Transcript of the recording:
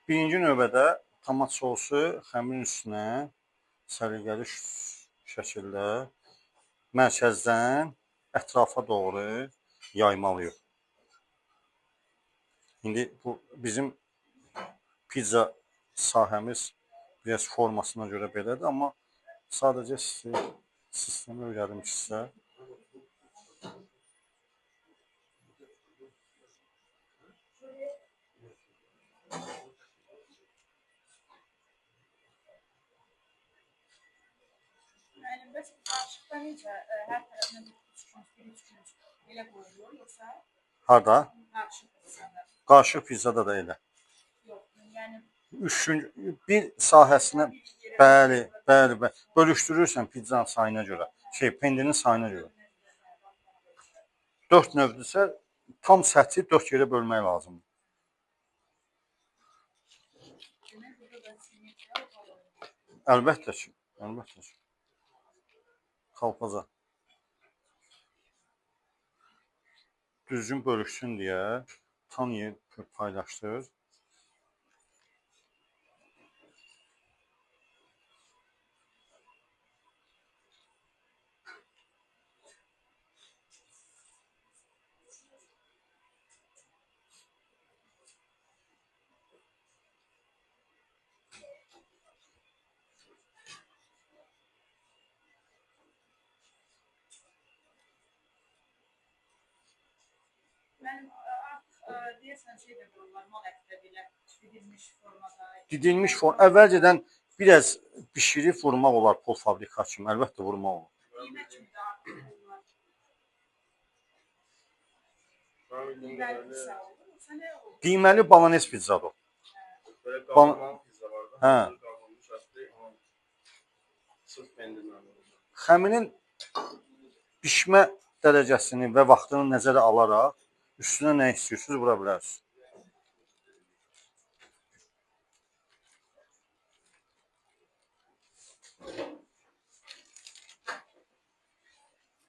Birinci növbədə tomat sosu xəmirin üstünə səliqəli şəkildə mərkəzdən ətrafa doğru yaymalıyıq. İndi bu bizim pizza sahəmiz biraz formasına görə belədir, amma sadəcə sistemi öyrədim ki, sizə. Yəni, bəs qarışıqda necə hər tərəfinə bir üç gün elə qoyulur, yoxsa? Harada? Qarışıq pizzada. Qarışıq pizzada da elə. Yox, yəni... 3 gün, bir sahəsinə, bəli, bölüşdürürsən pizzanın sayına görə, pendirinin sayına görə. 4 növdürsə, tam səthi 4 yerə bölmək lazımdır. Əlbəttə ki, əlbəttə ki. Kalpaza. Düzgün bölüşsün deyə tam yer paylaşdır. Mənim deyəsən şey də qururlar, mal ətdə belə didilmiş formada. Didilmiş form, əvvəlcədən biraz bişirib vurmaq olar polfabrikat kimi, əlbəttə vurmaq olur. Qiymət kimi də artıq qururlar. Qiyməli balanes pizzadır. Böyle kavurmalı pizza var da. Hə. Kavrulmuş etli ama sırf pendirden. Xəminin bişmə dərəcəsini və vaxtını nəzərə alaraq üstünə nə istəyirsiniz vura bilərsiniz.